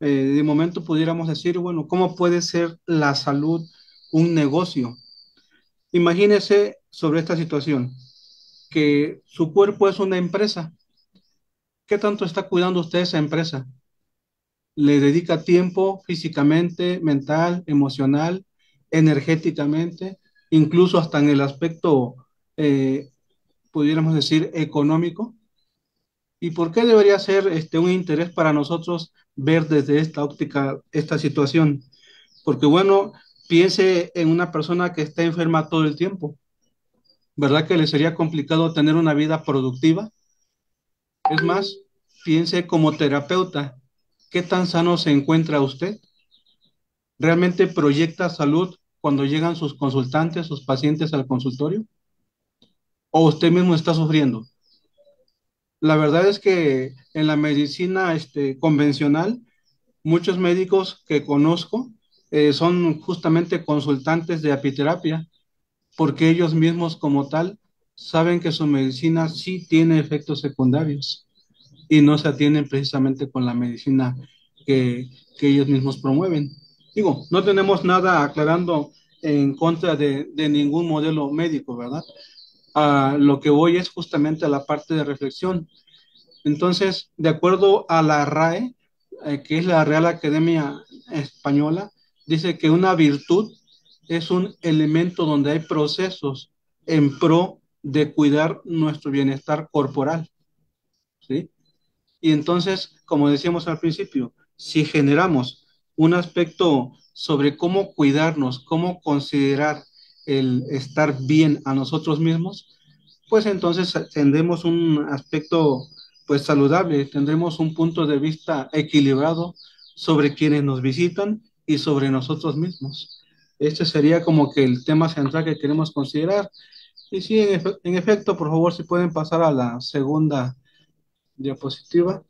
de momento pudiéramos decir, bueno, ¿cómo puede ser la salud un negocio? Imagínese sobre esta situación, que su cuerpo es una empresa. ¿Qué tanto está cuidando usted esa empresa? ¿Le dedica tiempo físicamente, mental, emocional, energéticamente, incluso hasta en el aspecto, eh, pudiéramos decir, económico? ¿Y por qué debería ser un interés para nosotros ver desde esta óptica esta situación? Porque bueno, piense en una persona que está enferma todo el tiempo. ¿Verdad que le sería complicado tener una vida productiva? Es más, piense como terapeuta, ¿qué tan sano se encuentra usted? ¿Realmente proyecta salud cuando llegan sus consultantes, sus pacientes al consultorio? ¿O usted mismo está sufriendo? La verdad es que en la medicina convencional, muchos médicos que conozco son justamente consultantes de apiterapia, porque ellos mismos como tal saben que su medicina sí tiene efectos secundarios y no se atienden precisamente con la medicina que, que ellos mismos promueven. Digo, no tenemos nada aclarando en contra de ningún modelo médico, ¿verdad? A lo que voy es justamente a la parte de reflexión. Entonces, de acuerdo a la RAE, que es la Real Academia Española, dice que una virtud es un elemento donde hay procesos en pro de cuidar nuestro bienestar corporal, ¿sí? Y entonces, como decíamos al principio, si generamos un aspecto sobre cómo cuidarnos, cómo considerar el estar bien a nosotros mismos, pues entonces tendremos un aspecto pues saludable, tendremos un punto de vista equilibrado sobre quienes nos visitan y sobre nosotros mismos. Este sería como que el tema central que queremos considerar. Y sí, en efecto, por favor, si pueden pasar a la segunda diapositiva.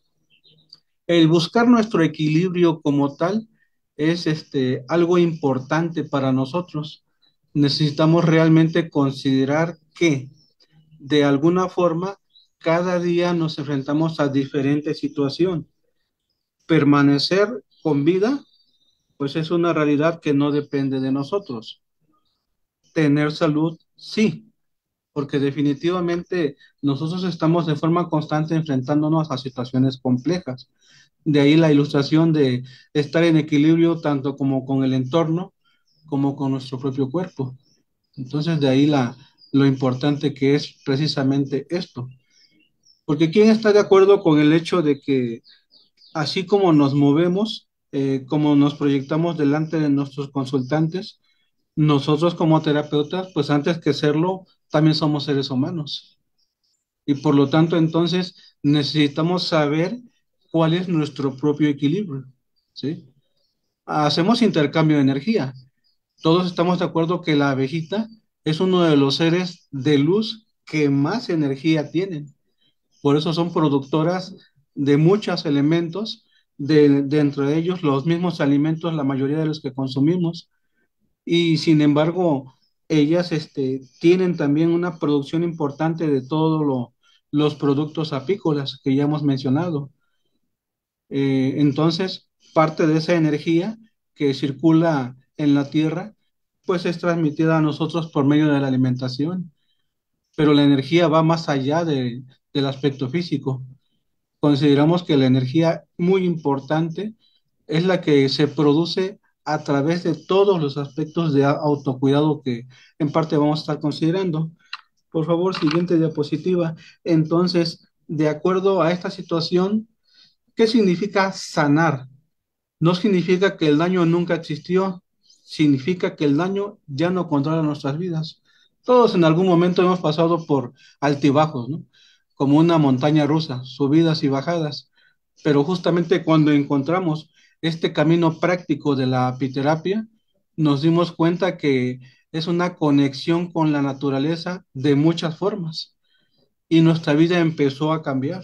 El buscar nuestro equilibrio como tal es algo importante para nosotros. Necesitamos realmente considerar que de alguna forma cada día nos enfrentamos a diferentes situaciones. Permanecer con vida, pues es una realidad que no depende de nosotros. Tener salud, sí, porque definitivamente nosotros estamos de forma constante enfrentándonos a situaciones complejas. De ahí la ilustración de estar en equilibrio tanto como con el entorno como con nuestro propio cuerpo. Entonces de ahí lo importante que es precisamente esto. Porque ¿quién está de acuerdo con el hecho de que así como nos movemos, como nos proyectamos delante de nuestros consultantes, nosotros como terapeutas, pues antes que serlo, también somos seres humanos? Y por lo tanto, entonces, necesitamos saber cuál es nuestro propio equilibrio, ¿sí? Hacemos intercambio de energía. Todos estamos de acuerdo que la abejita es uno de los seres de luz que más energía tienen. Por eso son productoras de muchos elementos, de entre ellos los mismos alimentos, la mayoría de los que consumimos. Y sin embargo, ellas tienen también una producción importante de todos los productos apícolas que ya hemos mencionado. Entonces, parte de esa energía que circula en la Tierra, pues es transmitida a nosotros por medio de la alimentación. Pero la energía va más allá del aspecto físico. Consideramos que la energía muy importante es la que se produce a través de todos los aspectos de autocuidado que en parte vamos a estar considerando. Por favor, siguiente diapositiva. Entonces, de acuerdo a esta situación, ¿qué significa sanar? No significa que el daño nunca existió, significa que el daño ya no controla nuestras vidas. Todos en algún momento hemos pasado por altibajos, ¿no? Como una montaña rusa, subidas y bajadas. Pero justamente cuando encontramos este camino práctico de la apiterapia, nos dimos cuenta que es una conexión con la naturaleza de muchas formas y nuestra vida empezó a cambiar.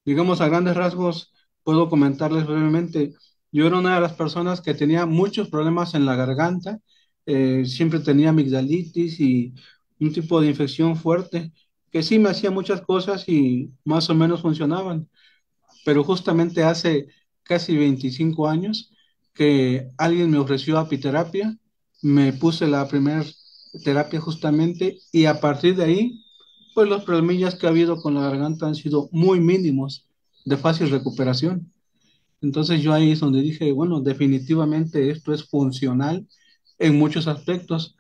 Digamos, a grandes rasgos, puedo comentarles brevemente. Yo era una de las personas que tenía muchos problemas en la garganta, siempre tenía amigdalitis y un tipo de infección fuerte, que sí me hacía muchas cosas y más o menos funcionaban, pero justamente hace casi 25 años que alguien me ofreció apiterapia, me puse la primera terapia justamente y a partir de ahí, pues los problemillas que ha habido con la garganta han sido muy mínimos, de fácil recuperación. Entonces yo ahí es donde dije, bueno, definitivamente esto es funcional en muchos aspectos,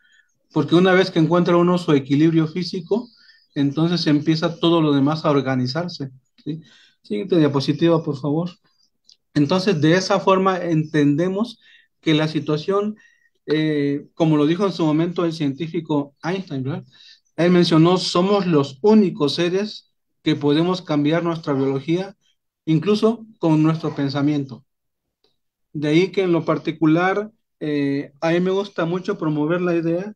porque una vez que encuentra uno su equilibrio físico, entonces empieza todo lo demás a organizarse, ¿sí? Siguiente diapositiva, por favor. Entonces, de esa forma entendemos que la situación, como lo dijo en su momento el científico Einstein, ¿verdad? Él mencionó, somos los únicos seres que podemos cambiar nuestra biología, incluso con nuestro pensamiento. De ahí que en lo particular, a mí me gusta mucho promover la idea,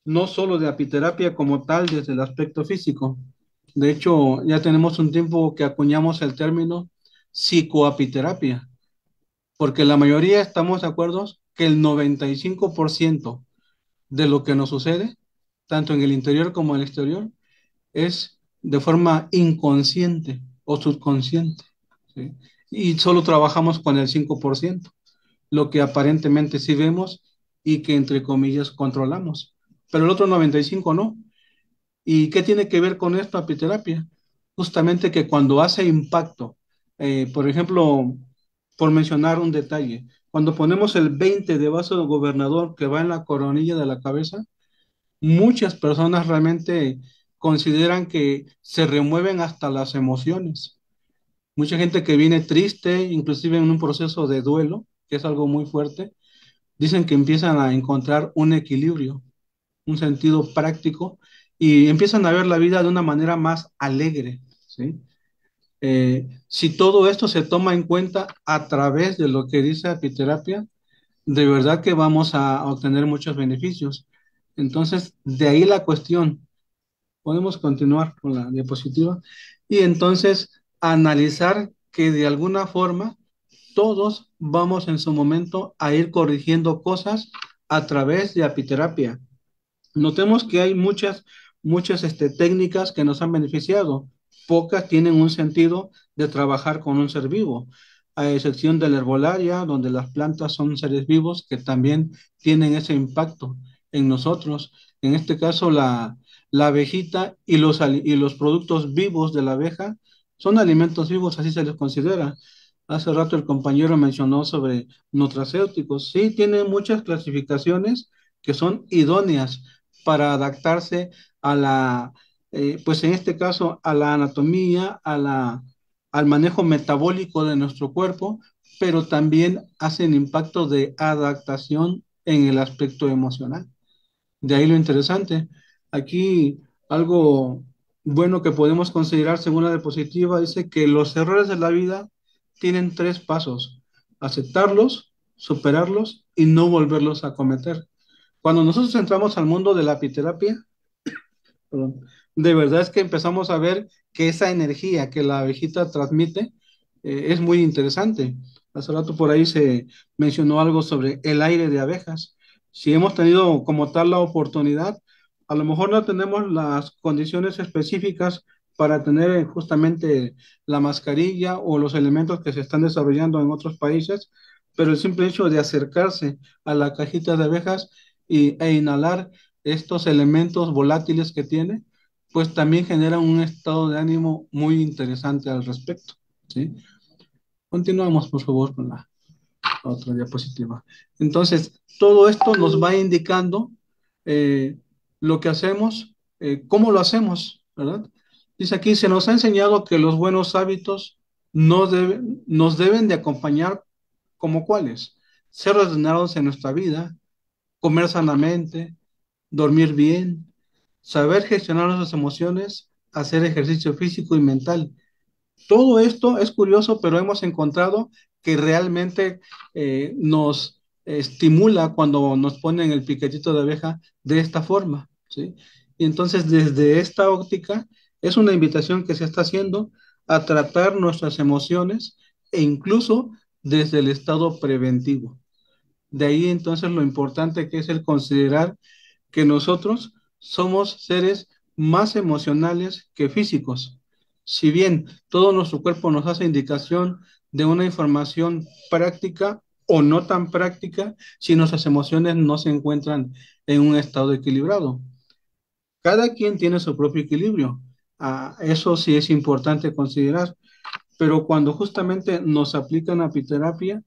no solo de apiterapia como tal desde el aspecto físico. De hecho, ya tenemos un tiempo que acuñamos el término psicoapiterapia, porque la mayoría estamos de acuerdo que el 95% de lo que nos sucede, tanto en el interior como en el exterior, es de forma inconsciente o subconsciente, ¿sí? Y solo trabajamos con el 5%, lo que aparentemente sí vemos y que entre comillas controlamos, pero el otro 95% no. ¿Y qué tiene que ver con esto apiterapia? Justamente que cuando hace impacto, por ejemplo, por mencionar un detalle, cuando ponemos el 20 de vaso de gobernador que va en la coronilla de la cabeza, muchas personas realmente consideran que se remueven hasta las emociones. Mucha gente que viene triste, inclusive en un proceso de duelo, que es algo muy fuerte, dicen que empiezan a encontrar un equilibrio, un sentido práctico y empiezan a ver la vida de una manera más alegre, ¿sí? Si todo esto se toma en cuenta a través de lo que dice apiterapia, de verdad que vamos a obtener muchos beneficios. Entonces, de ahí la cuestión. Podemos continuar con la diapositiva. Y entonces, analizar que de alguna forma todos vamos en su momento a ir corrigiendo cosas a través de apiterapia. Notemos que hay muchas técnicas que nos han beneficiado. Pocas tienen un sentido de trabajar con un ser vivo, a excepción de la herbolaria, donde las plantas son seres vivos que también tienen ese impacto en nosotros. En este caso, la abejita y y los productos vivos de la abeja son alimentos vivos, así se les considera. Hace rato el compañero mencionó sobre nutracéuticos. Sí, tienen muchas clasificaciones que son idóneas para adaptarse a pues en este caso, a la anatomía, al manejo metabólico de nuestro cuerpo, pero también hacen impacto de adaptación en el aspecto emocional. De ahí lo interesante. Aquí algo bueno que podemos considerar según la diapositiva dice que los errores de la vida tienen tres pasos: aceptarlos, superarlos y no volverlos a cometer. Cuando nosotros entramos al mundo de la apiterapia, perdón, de verdad es que empezamos a ver que esa energía que la abejita transmite es muy interesante. Hace rato por ahí se mencionó algo sobre el aire de abejas. Si hemos tenido como tal la oportunidad, a lo mejor no tenemos las condiciones específicas para tener justamente la mascarilla o los elementos que se están desarrollando en otros países, pero el simple hecho de acercarse a la cajita de abejas e inhalar estos elementos volátiles que tiene, pues también generan un estado de ánimo muy interesante al respecto, ¿sí? Continuamos, por favor, con la otra diapositiva. Entonces, todo esto nos va indicando eh, lo que hacemos, cómo lo hacemos, ¿verdad? Dice aquí, se nos ha enseñado que los buenos hábitos nos deben de acompañar como cuáles: ser ordenados en nuestra vida, comer sanamente, dormir bien, saber gestionar nuestras emociones, hacer ejercicio físico y mental. Todo esto es curioso, pero hemos encontrado que realmente nos estimula cuando nos ponen el piquetito de abeja de esta forma, ¿sí? Y entonces desde esta óptica es una invitación que se está haciendo a tratar nuestras emociones e incluso desde el estado preventivo. De ahí entonces lo importante que es el considerar que nosotros somos seres más emocionales que físicos. Si bien todo nuestro cuerpo nos hace indicación de una información práctica o no tan práctica si nuestras emociones no se encuentran en un estado equilibrado. Cada quien tiene su propio equilibrio. Eso sí es importante considerar, pero cuando justamente nos aplican apiterapia,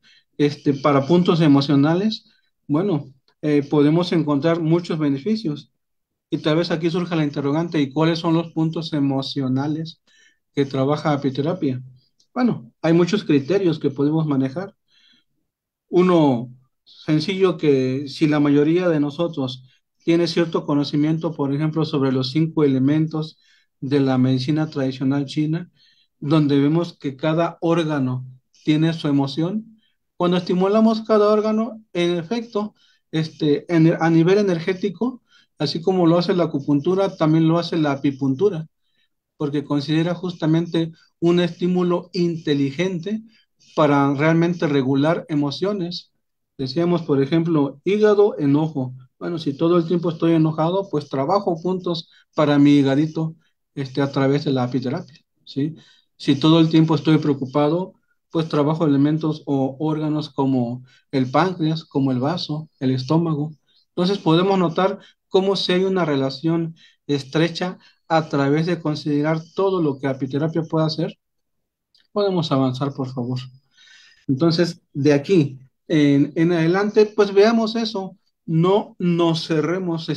para puntos emocionales, bueno, podemos encontrar muchos beneficios. Y tal vez aquí surja la interrogante, ¿y cuáles son los puntos emocionales que trabaja apiterapia? Bueno, hay muchos criterios que podemos manejar. Uno sencillo, que si la mayoría de nosotros tiene cierto conocimiento, por ejemplo, sobre los 5 elementos de la medicina tradicional china, donde vemos que cada órgano tiene su emoción, cuando estimulamos cada órgano, en efecto, a nivel energético, así como lo hace la acupuntura, también lo hace la apipuntura, porque considera justamente un estímulo inteligente para realmente regular emociones. Decíamos, por ejemplo, hígado, enojo. Bueno, si todo el tiempo estoy enojado, pues trabajo puntos para mi higadito, a través de la apiterapia, ¿sí? Si todo el tiempo estoy preocupado, pues trabajo elementos o órganos como el páncreas, como el vaso, el estómago. Entonces podemos notar cómo si hay una relación estrecha a través de considerar todo lo que apiterapia puede hacer. Podemos avanzar, por favor. Entonces, de aquí en adelante, pues veamos eso. No nos cerremos,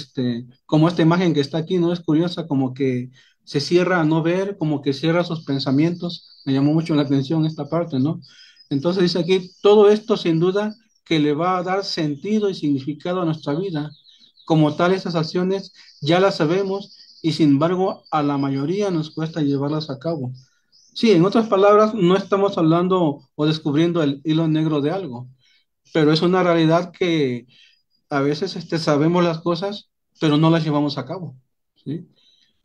como esta imagen que está aquí, ¿no? Es curiosa, como que se cierra a no ver, como que cierra sus pensamientos. Me llamó mucho la atención esta parte, ¿no? Entonces dice aquí, todo esto sin duda que le va a dar sentido y significado a nuestra vida. Como tal, esas acciones ya las sabemos y sin embargo a la mayoría nos cuesta llevarlas a cabo. Sí, en otras palabras, no estamos hablando o descubriendo el hilo negro de algo, pero es una realidad que a veces sabemos las cosas, pero no las llevamos a cabo, ¿sí?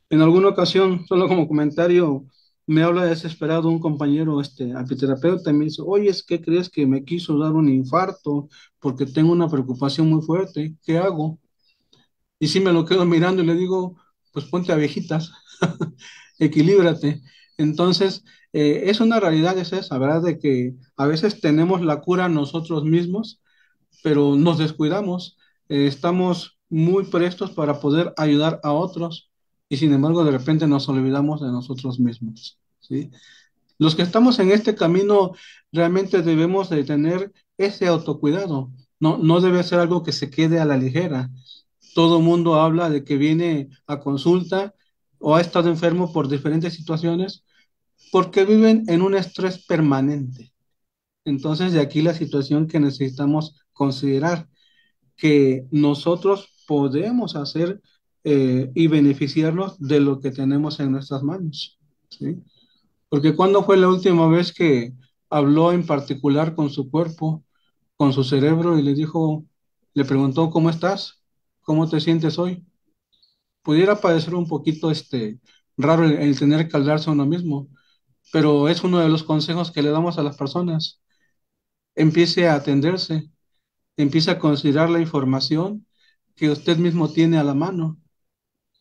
En alguna ocasión, solo como comentario, me habla desesperado un compañero, apiterapeuta, y me dice, oye, ¿qué crees que me quiso dar un infarto porque tengo una preocupación muy fuerte? ¿Qué hago? Y sí me lo quedo mirando y le digo, pues ponte abejitas, equilíbrate. Entonces, es una realidad, es esa, ¿verdad? De que a veces tenemos la cura nosotros mismos, pero nos descuidamos, estamos muy prestos para poder ayudar a otros y sin embargo de repente nos olvidamos de nosotros mismos, ¿sí? Los que estamos en este camino realmente debemos de tener ese autocuidado. No, no debe ser algo que se quede a la ligera. Todo mundo habla de que viene a consulta o ha estado enfermo por diferentes situaciones porque viven en un estrés permanente. Entonces, de aquí la situación que necesitamos considerar, que nosotros podemos hacer y beneficiarnos de lo que tenemos en nuestras manos, ¿sí? Porque ¿cuándo fue la última vez que habló en particular con su cuerpo, con su cerebro y le dijo, le preguntó, ¿cómo estás? ¿Cómo te sientes hoy? Pudiera parecer un poquito raro el tener que hablarse a uno mismo, pero es uno de los consejos que le damos a las personas. Empiece a atenderse, empiece a considerar la información que usted mismo tiene a la mano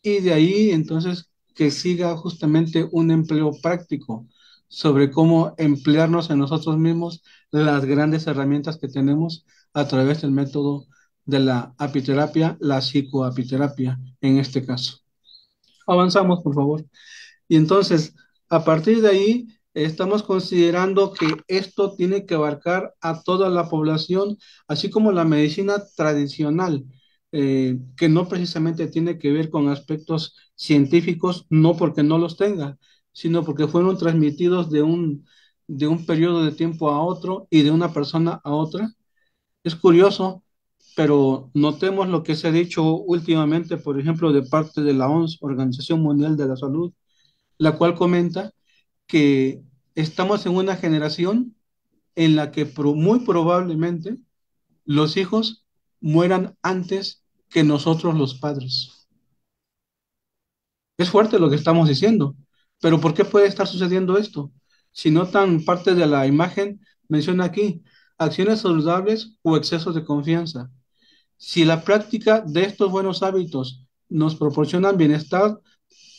y de ahí entonces que siga justamente un empleo práctico sobre cómo emplearnos en nosotros mismos las grandes herramientas que tenemos a través del método de la apiterapia, la psicoapiterapia en este caso. Avanzamos, por favor. Y entonces, a partir de ahí, estamos considerando que esto tiene que abarcar a toda la población, así como la medicina tradicional, que no precisamente tiene que ver con aspectos científicos, no porque no los tenga, sino porque fueron transmitidos de un periodo de tiempo a otro y de una persona a otra. Es curioso, pero notemos lo que se ha dicho últimamente, por ejemplo, de parte de la OMS, Organización Mundial de la Salud, la cual comenta que estamos en una generación en la que muy probablemente los hijos mueran antes que nosotros los padres. Es fuerte lo que estamos diciendo, pero ¿por qué puede estar sucediendo esto? Si notan parte de la imagen, menciona aquí acciones saludables o excesos de confianza. Si la práctica de estos buenos hábitos nos proporcionan bienestar,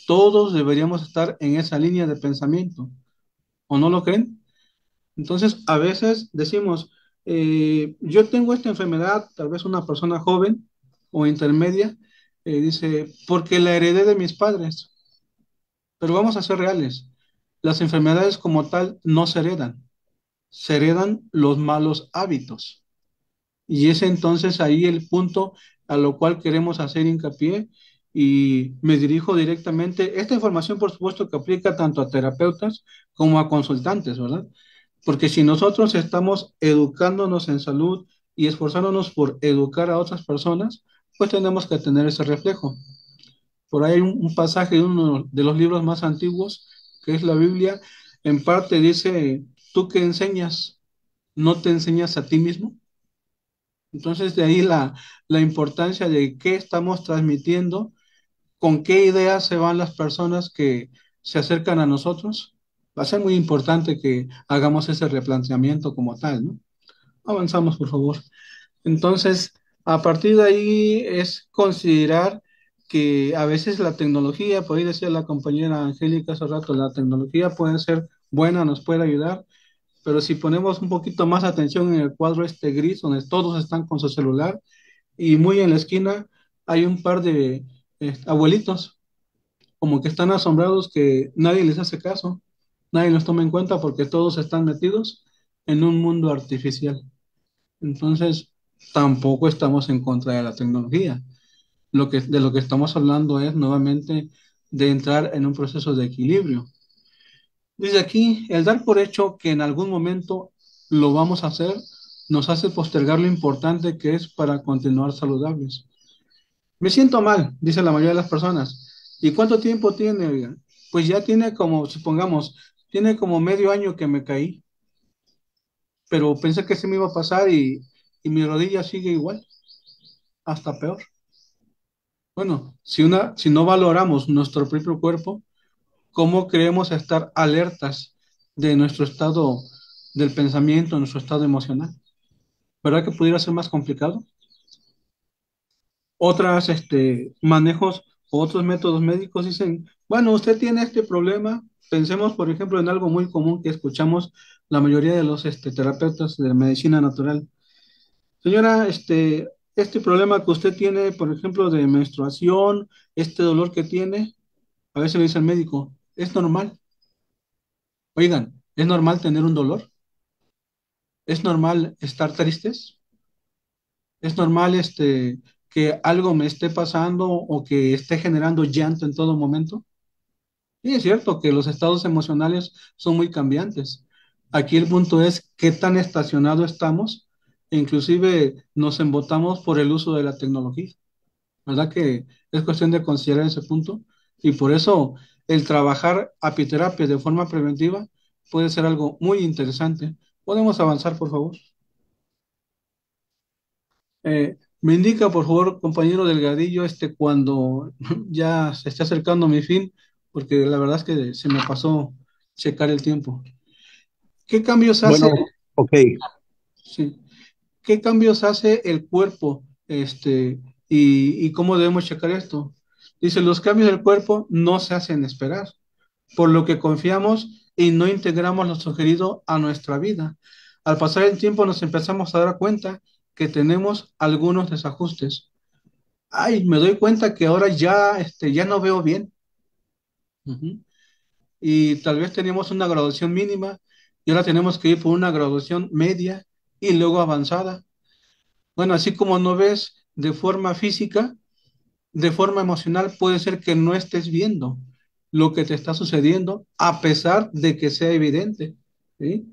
todos deberíamos estar en esa línea de pensamiento. ¿O no lo creen? Entonces, a veces decimos, yo tengo esta enfermedad, tal vez una persona joven o intermedia, dice, porque la heredé de mis padres. Pero vamos a ser reales. Las enfermedades como tal no se heredan los malos hábitos. Y es entonces ahí el punto a lo cual queremos hacer hincapié y me dirijo directamente. Esta información, por supuesto, que aplica tanto a terapeutas como a consultantes, ¿verdad? Porque si nosotros estamos educándonos en salud y esforzándonos por educar a otras personas, pues tenemos que tener ese reflejo. Por ahí hay un pasaje de uno de los libros más antiguos, que es la Biblia, en parte dice, tú que enseñas, ¿no te enseñas a ti mismo? Entonces de ahí la importancia de qué estamos transmitiendo, con qué ideas se van las personas que se acercan a nosotros. Va a ser muy importante que hagamos ese replanteamiento como tal, ¿no? Avanzamos, por favor. Entonces, a partir de ahí es considerar que a veces la tecnología, por ahí decía la compañera Angélica hace rato, la tecnología puede ser buena, nos puede ayudar, pero si ponemos un poquito más atención en el cuadro este gris, donde todos están con su celular, y muy en la esquina hay un par de abuelitos, como que están asombrados que nadie les hace caso, nadie los toma en cuenta porque todos están metidos en un mundo artificial. Entonces, tampoco estamos en contra de la tecnología. De lo que estamos hablando es nuevamente de entrar en un proceso de equilibrio. Desde aquí, el dar por hecho que en algún momento lo vamos a hacer nos hace postergar lo importante que es para continuar saludables. Me siento mal, dice la mayoría de las personas. ¿Y cuánto tiempo tiene, oiga? Pues ya tiene como, supongamos, tiene como medio año que me caí, pero pensé que se me iba a pasar y mi rodilla sigue igual, hasta peor. Bueno, si no valoramos nuestro propio cuerpo, ¿cómo creemos estar alertas de nuestro estado del pensamiento, nuestro estado emocional? ¿Verdad que pudiera ser más complicado? Otras, manejos o otros métodos médicos dicen, bueno, usted tiene este problema. Pensemos, por ejemplo, en algo muy común que escuchamos la mayoría de los terapeutas de medicina natural. Señora, este problema que usted tiene, por ejemplo, de menstruación, este dolor que tiene, a veces le dice al médico, es normal. Oigan, ¿es normal tener un dolor? ¿Es normal estar tristes? ¿Es normal que algo me esté pasando o que esté generando llanto en todo momento? Sí, es cierto que los estados emocionales son muy cambiantes. Aquí el punto es qué tan estacionado estamos e inclusive nos embotamos por el uso de la tecnología. ¿Verdad que es cuestión de considerar ese punto? Y por eso el trabajar apiterapia de forma preventiva puede ser algo muy interesante. ¿Podemos avanzar, por favor? Me indica, por favor, compañero Delgadillo, cuando ya se está acercando mi fin, porque la verdad es que se me pasó checar el tiempo. ¿Qué cambios hace, Bueno, ok. sí, qué cambios hace el cuerpo, y cómo debemos checar esto? Dice, los cambios del cuerpo no se hacen esperar, por lo que confiamos y no integramos lo sugerido a nuestra vida. Al pasar el tiempo nos empezamos a dar cuenta que tenemos algunos desajustes. Ay, me doy cuenta que ahora ya, ya no veo bien. Ujú. Y tal vez teníamos una graduación mínima y ahora tenemos que ir por una graduación media y luego avanzada. Bueno, así como no ves de forma física, de forma emocional puede ser que no estés viendo lo que te está sucediendo a pesar de que sea evidente, ¿sí?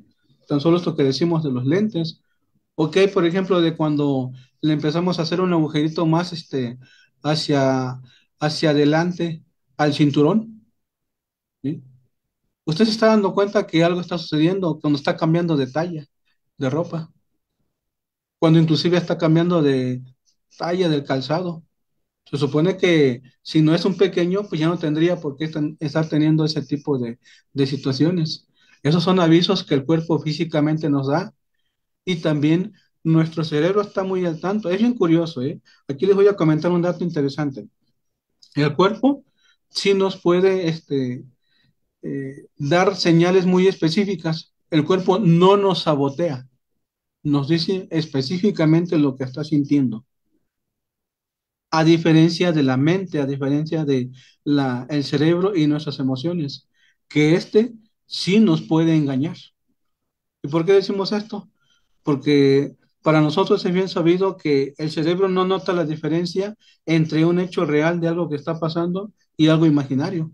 Tan solo esto que decimos de los lentes. Ok, por ejemplo, de cuando le empezamos a hacer un agujerito más hacia, hacia adelante al cinturón, ¿sí? Usted se está dando cuenta que algo está sucediendo cuando está cambiando de talla de ropa, cuando inclusive está cambiando de talla del calzado. Se supone que si no es un pequeño, pues ya no tendría por qué estar teniendo ese tipo de situaciones. Esos son avisos que el cuerpo físicamente nos da y también nuestro cerebro está muy al tanto. Es bien curioso, ¿eh? Aquí les voy a comentar un dato interesante. El cuerpo sí nos puede dar señales muy específicas. El cuerpo no nos sabotea, nos dice específicamente lo que está sintiendo. A diferencia de la mente, a diferencia de el cerebro y nuestras emociones, que sí nos puede engañar. ¿Y por qué decimos esto? Porque para nosotros es bien sabido que el cerebro no nota la diferencia entre un hecho real de algo que está pasando y algo imaginario.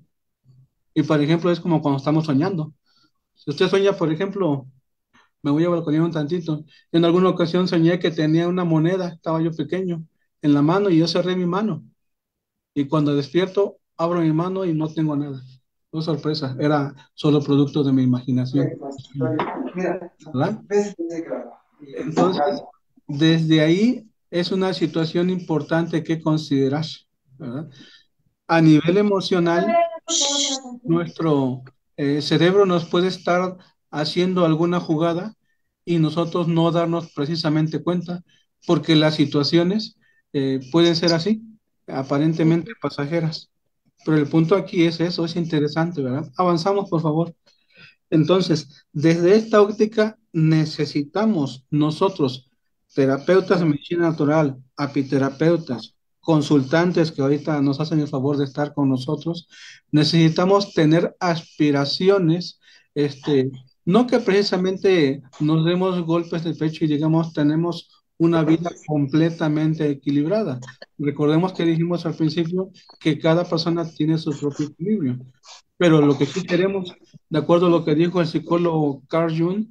Y por ejemplo, es como cuando estamos soñando. Si usted sueña, por ejemplo, me voy a balconear un tantito. En alguna ocasión soñé que tenía una moneda, estaba yo pequeño, en la mano y yo cerré mi mano. Y cuando despierto, abro mi mano y no tengo nada. Oh, sorpresa, era solo producto de mi imaginación. ¿Verdad? Entonces, desde ahí es una situación importante que considerar, ¿verdad? A nivel emocional, nuestro cerebro nos puede estar haciendo alguna jugada y nosotros no darnos precisamente cuenta, porque las situaciones pueden ser así, aparentemente pasajeras. Pero el punto aquí es eso, es interesante, ¿verdad? Avanzamos, por favor. Entonces, desde esta óptica necesitamos nosotros, terapeutas de medicina natural, apiterapeutas, consultantes que ahorita nos hacen el favor de estar con nosotros, necesitamos tener aspiraciones, este, no que precisamente nos demos golpes de pecho y digamos tenemos una vida completamente equilibrada. Recordemos que dijimos al principio que cada persona tiene su propio equilibrio, pero lo que sí queremos, de acuerdo a lo que dijo el psicólogo Carl Jung,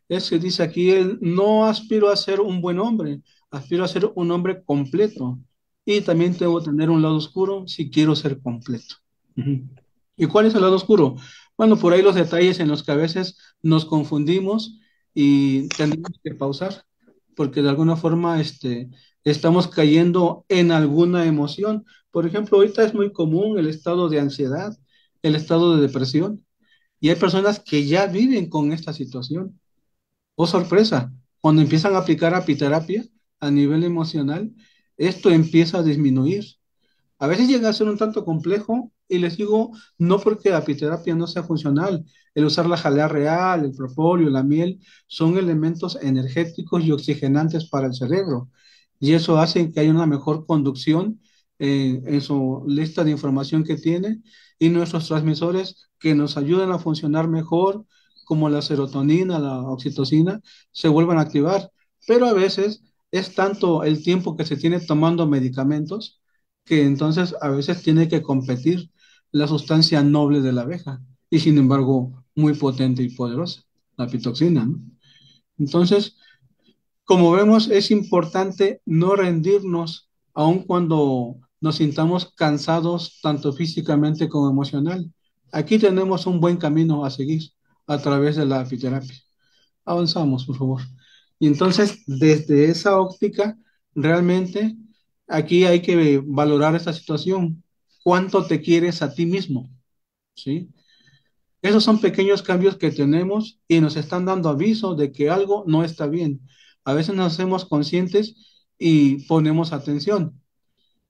es que dice aquí, él no aspiro a ser un buen hombre, aspiro a ser un hombre completo. Y también debo tener un lado oscuro si quiero ser completo. Ujú. ¿Y cuál es el lado oscuro? Bueno, por ahí los detalles en los que a veces nos confundimos y tenemos que pausar, porque de alguna forma estamos cayendo en alguna emoción. Por ejemplo, ahorita es muy común el estado de ansiedad, el estado de depresión. Y hay personas que ya viven con esta situación. Oh, sorpresa, cuando empiezan a aplicar apiterapia a nivel emocional, esto empieza a disminuir. A veces llega a ser un tanto complejo y les digo, no porque la apiterapia no sea funcional, el usar la jalea real, el propóleo, la miel, son elementos energéticos y oxigenantes para el cerebro. Y eso hace que haya una mejor conducción en su lista de información que tiene y nuestros transmisores que nos ayudan a funcionar mejor, como la serotonina, la oxitocina, se vuelvan a activar. Pero a veces es tanto el tiempo que se tiene tomando medicamentos que entonces a veces tiene que competir la sustancia noble de la abeja y sin embargo muy potente y poderosa, la pitoxina, ¿no? Entonces, como vemos, es importante no rendirnos aun cuando nos sintamos cansados tanto físicamente como emocional. Aquí tenemos un buen camino a seguir a través de la apiterapia. Avanzamos, por favor. Y entonces, desde esa óptica, realmente aquí hay que valorar esta situación. ¿Cuánto te quieres a ti mismo? ¿Sí? Esos son pequeños cambios que tenemos y nos están dando aviso de que algo no está bien. A veces nos hacemos conscientes y ponemos atención.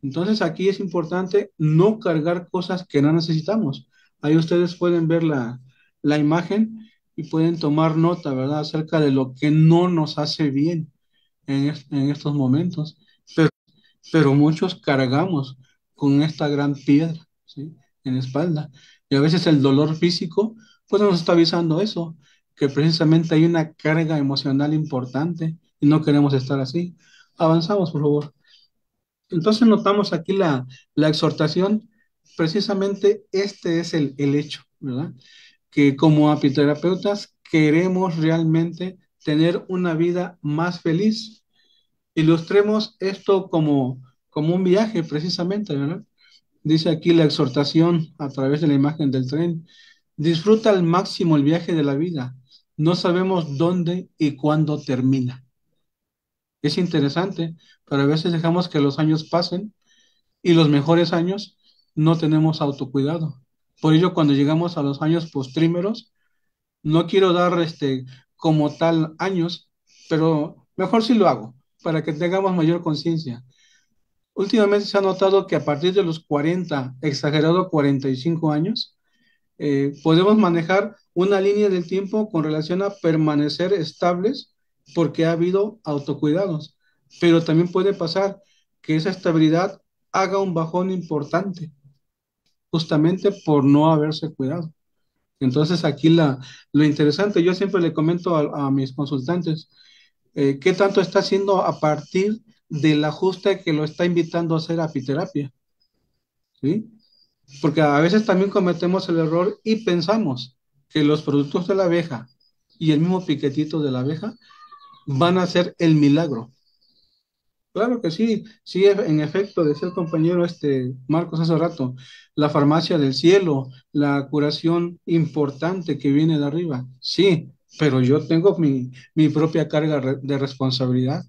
Entonces aquí es importante no cargar cosas que no necesitamos. Ahí ustedes pueden ver la imagen y pueden tomar nota, ¿verdad? Acerca de lo que no nos hace bien en estos momentos. Pero muchos cargamos con esta gran piedra, ¿sí? En la espalda. Y a veces el dolor físico, pues nos está avisando eso, que precisamente hay una carga emocional importante y no queremos estar así. Avanzamos, por favor. Entonces notamos aquí la exhortación, precisamente este es el hecho, ¿verdad? Que como apiterapeutas queremos realmente tener una vida más feliz. Ilustremos esto como un viaje, precisamente, ¿verdad? Dice aquí la exhortación a través de la imagen del tren. Disfruta al máximo el viaje de la vida. No sabemos dónde y cuándo termina. Es interesante, pero a veces dejamos que los años pasen y los mejores años no tenemos autocuidado. Por ello, cuando llegamos a los años postrímeros, no quiero dar como tal años, pero mejor si lo hago, para que tengamos mayor conciencia. Últimamente se ha notado que a partir de los 40, exagerado 45 años, Podemos manejar una línea del tiempo con relación a permanecer estables porque ha habido autocuidados, pero también puede pasar que esa estabilidad haga un bajón importante, justamente por no haberse cuidado. Entonces aquí lo interesante, yo siempre le comento a mis consultantes, ¿qué tanto está haciendo a partir del ajuste que lo está invitando a hacer apiterapia? ¿Sí? Porque a veces también cometemos el error y pensamos que los productos de la abeja y el mismo piquetito de la abeja van a ser el milagro. Claro que sí, sí, en efecto, decía el compañero Marcos hace rato, la farmacia del cielo, la curación importante que viene de arriba, sí, pero yo tengo mi propia carga de responsabilidad.